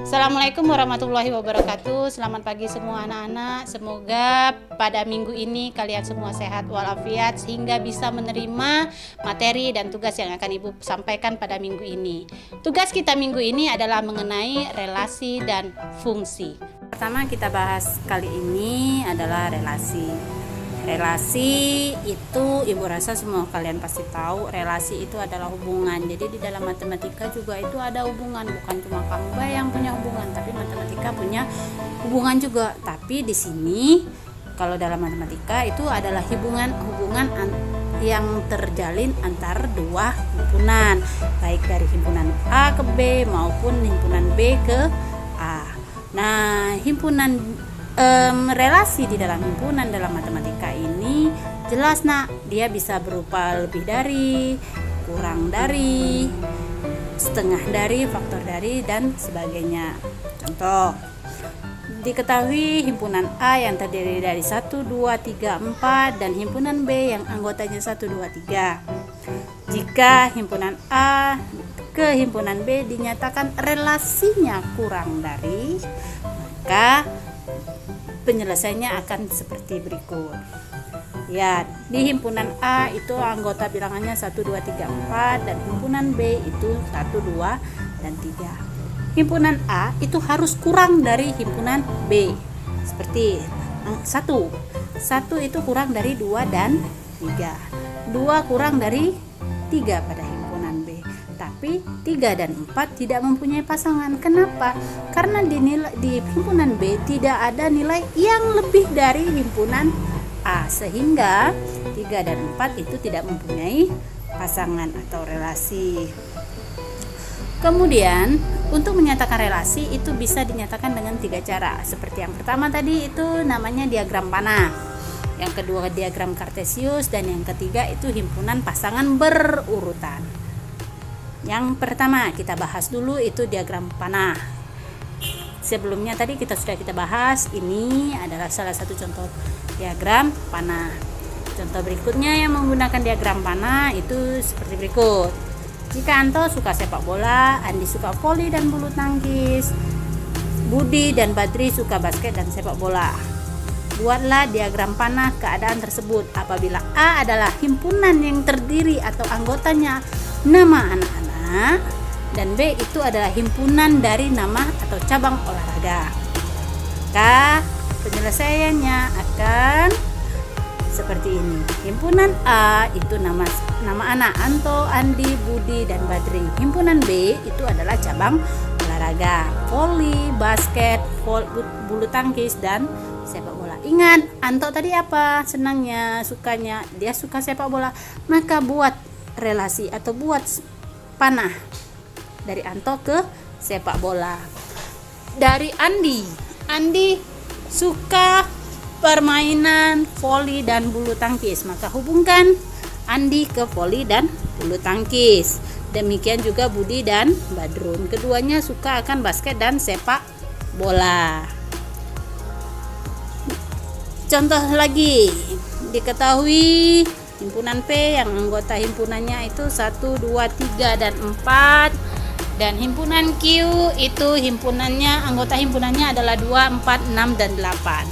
Assalamualaikum warahmatullahi wabarakatuh. Selamat pagi semua anak-anak. Semoga pada minggu ini kalian semua sehat walafiat sehingga bisa menerima materi dan tugas yang akan Ibu sampaikan pada minggu ini. Tugas kita minggu ini adalah mengenai relasi dan fungsi. Pertama kita bahas kali ini adalah relasi. Relasi itu Ibu rasa semua kalian pasti tahu, relasi itu adalah hubungan. Jadi di dalam matematika juga itu ada hubungan, bukan cuma kamu yang punya hubungan, tapi matematika punya hubungan juga. Tapi di sini kalau dalam matematika itu adalah hubungan yang terjalin antar dua himpunan, baik dari himpunan A ke B maupun himpunan B ke A. Nah, relasi di dalam himpunan dalam matematika ini jelas dia bisa berupa lebih dari, kurang dari, setengah dari, faktor dari, dan sebagainya. Contoh, diketahui himpunan A yang terdiri dari 1, 2, 3, 4 dan himpunan B yang anggotanya 1, 2, 3. Jika himpunan A ke himpunan B dinyatakan relasinya kurang dari, maka penyelesaiannya akan seperti berikut. Ya, di himpunan A itu anggota bilangannya 1, 2, 3, 4 dan himpunan B itu 1, 2 dan 3. Himpunan A itu harus kurang dari himpunan B. Seperti 1 itu kurang dari 2 dan 3. 2 kurang dari 3 pada himpunan B. Tapi 3 dan 4 tidak mempunyai pasangan. Kenapa? Karena di himpunan B tidak ada nilai yang lebih dari himpunan A, sehingga 3 dan 4 itu tidak mempunyai pasangan atau relasi. Kemudian untuk menyatakan relasi itu bisa dinyatakan dengan 3 cara. Seperti yang pertama tadi itu namanya diagram panah, yang kedua diagram kartesius, dan yang ketiga itu himpunan pasangan berurutan. Yang pertama kita bahas dulu itu diagram panah. Sebelumnya tadi sudah kita bahas, ini adalah salah satu contoh diagram panah. Contoh berikutnya yang menggunakan diagram panah itu seperti berikut. Jika Anto suka sepak bola, Andi suka voli dan bulu tangkis, Budi dan Badri suka basket dan sepak bola. Buatlah diagram panah keadaan tersebut apabila A adalah himpunan yang terdiri atau anggotanya nama anak-anak dan B itu adalah himpunan dari nama atau cabang olahraga. Maka penyelesaiannya akan seperti ini. Himpunan A itu nama anak Anto, Andi, Budi, dan Badri. Himpunan B itu adalah cabang olahraga, voli, basket, bulu tangkis, dan sepak bola. Ingat, Anto tadi apa? Senangnya, sukanya, dia suka sepak bola. Maka buat relasi atau buat panah dari Anto ke sepak bola. Dari Andi suka permainan voli dan bulu tangkis, maka hubungkan Andi ke voli dan bulu tangkis. Demikian juga Budi dan Badrun, keduanya suka akan basket dan sepak bola. Contoh lagi, diketahui himpunan P yang anggota himpunannya itu 1, 2, 3 dan 4, dan himpunan Q itu anggota himpunannya adalah 2, 4, 6 dan 8.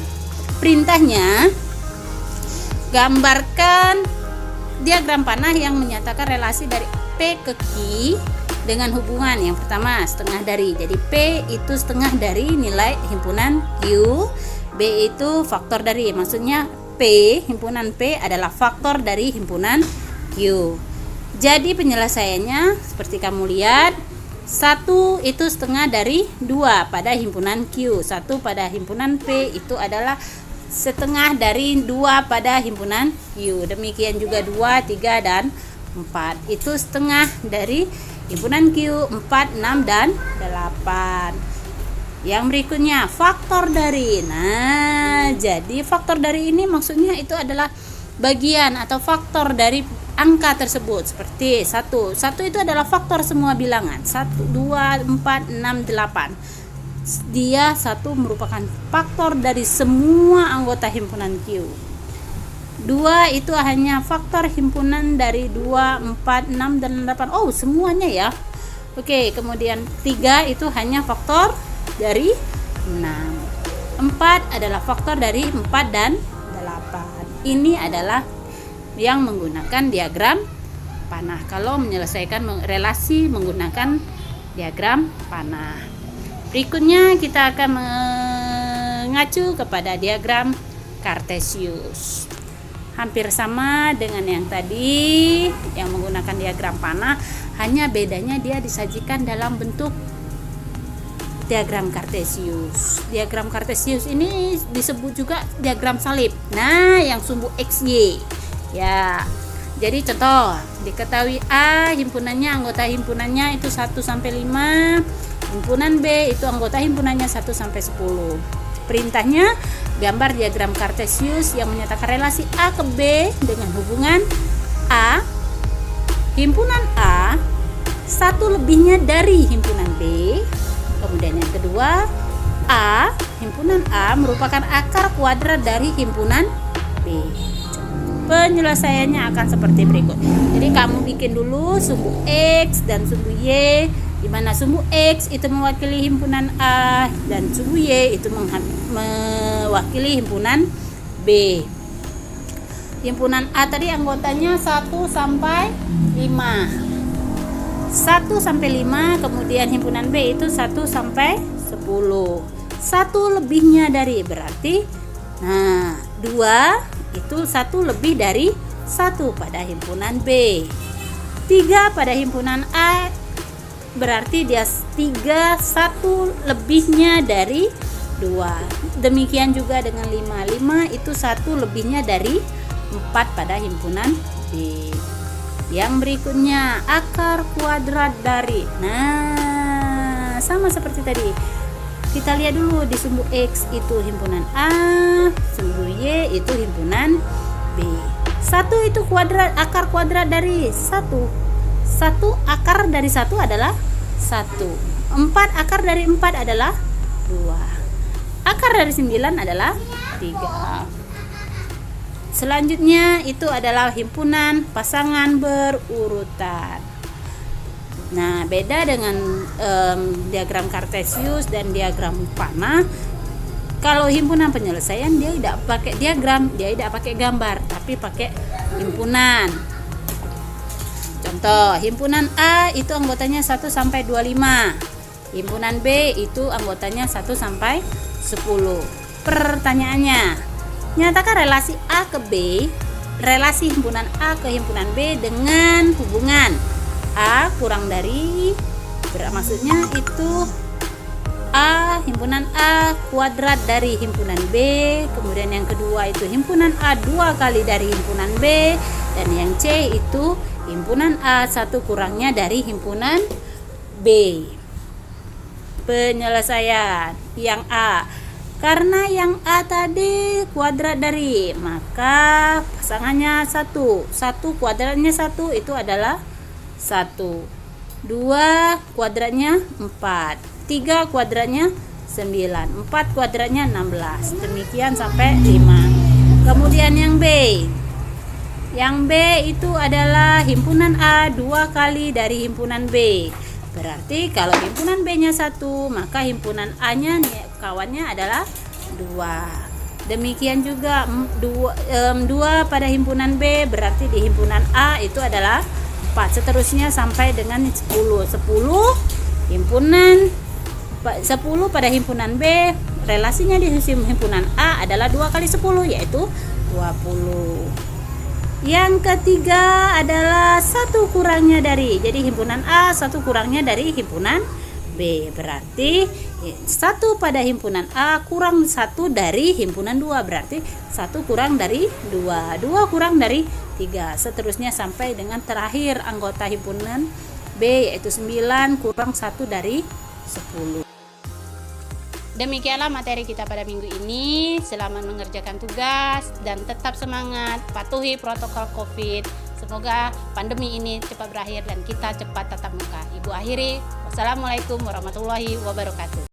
Perintahnya, gambarkan diagram panah yang menyatakan relasi dari P ke Q dengan hubungan. Yang pertama, setengah dari. Jadi P itu setengah dari nilai himpunan Q, B itu faktor dari. Maksudnya himpunan P adalah faktor dari himpunan Q. Jadi penyelesaiannya seperti kamu lihat, 1 itu setengah dari 2 pada himpunan Q. 1 pada himpunan P itu adalah setengah dari 2 pada himpunan Q. Demikian juga 2, 3, dan 4 itu setengah dari himpunan Q. 4, 6, dan 8. Yang berikutnya faktor dari. Nah, jadi faktor dari ini maksudnya itu adalah bagian atau faktor dari angka tersebut. Seperti 1 itu adalah faktor semua bilangan, 1, 2, 4, 6, 8. Dia 1 merupakan faktor dari semua anggota himpunan Q. 2 itu hanya faktor himpunan dari 2, 4, 6, dan 8. Oh, semuanya ya. Oke, kemudian 3 itu hanya faktor dari 6. 4 adalah faktor dari 4 dan 8. Ini adalah yang menggunakan diagram panah kalau menyelesaikan relasi menggunakan diagram panah. Berikutnya kita akan mengacu kepada diagram Kartesius. Hampir sama dengan yang tadi yang menggunakan diagram panah, hanya bedanya dia disajikan dalam bentuk diagram Kartesius. Diagram Kartesius ini disebut juga diagram salib. Nah, yang sumbu XY. Ya. Jadi contoh, diketahui A himpunannya, anggota himpunannya itu 1 sampai 5. Himpunan B itu anggota himpunannya 1 sampai 10. Perintahnya gambar diagram Kartesius yang menyatakan relasi A ke B dengan hubungan A himpunan A 1 lebihnya dari himpunan B. Kemudian yang kedua, A himpunan A merupakan akar kuadrat dari himpunan B. Penyelesaiannya akan seperti berikut. Jadi kamu bikin dulu sumbu X dan sumbu Y, di mana sumbu X itu mewakili himpunan A dan sumbu Y itu mewakili himpunan B. Himpunan A tadi anggotanya 1 sampai 5. 1 sampai 5, kemudian himpunan B itu 1 sampai 10. 1 lebihnya dari berarti 2 itu 1 lebih dari 1 pada himpunan B. 3 pada himpunan A berarti dia 3 1 lebihnya dari 2. Demikian juga dengan 5. 5 itu 1 lebihnya dari 4 pada himpunan B. Yang berikutnya akar kuadrat dari. Nah, sama seperti tadi. Kita lihat dulu di sumbu X itu himpunan A, sumbu Y itu himpunan B. 1 itu kuadrat, akar kuadrat dari 1. 1 akar dari 1 adalah 1. 4 akar dari 4 adalah 2. Akar dari 9 adalah 3. Selanjutnya itu adalah himpunan pasangan berurutan. Nah, beda dengan diagram Kartesius dan diagram panah. Kalau himpunan penyelesaian dia tidak pakai diagram, dia tidak pakai gambar, tapi pakai himpunan. Contoh, himpunan A itu anggotanya 1 sampai 25. Himpunan B itu anggotanya 1 sampai 10. Pertanyaannya, nyatakan relasi A ke B, relasi himpunan A ke himpunan B dengan hubungan A kurang dari, maksudnya itu A himpunan A kuadrat dari himpunan B. Kemudian yang kedua itu himpunan A 2 kali dari himpunan B. Dan yang C itu himpunan A 1 kurangnya dari himpunan B. Penyelesaian yang A, karena yang A tadi kuadrat dari, maka pasangannya 1. 1 kuadratnya 1 itu adalah 1. 2 kuadratnya 4. 3 kuadratnya 9. 4 kuadratnya 16. Demikian sampai 5. Kemudian yang B. Yang B itu adalah himpunan A 2 kali dari himpunan B. Berarti kalau himpunan B-nya 1, maka himpunan A-nya kawannya adalah 2. Demikian juga 2 pada himpunan B, berarti di himpunan A itu adalah 4. Seterusnya sampai dengan 10. 10 himpunan 10 pada himpunan B, relasinya di himpunan A adalah 2 kali 10 yaitu 20. Yang ketiga adalah 1 kurangnya dari. Jadi himpunan A 1 kurangnya dari himpunan B. Berarti 1 pada himpunan A kurang 1 dari himpunan 2. Berarti 1 kurang dari 2. 2 kurang dari 3. Seterusnya sampai dengan terakhir anggota himpunan B yaitu 9 kurang 1 dari 10. Demikianlah materi kita pada minggu ini. Selamat mengerjakan tugas dan tetap semangat, patuhi protokol COVID. Semoga pandemi ini cepat berakhir dan kita cepat tatap muka. Ibu akhiri, wassalamualaikum warahmatullahi wabarakatuh.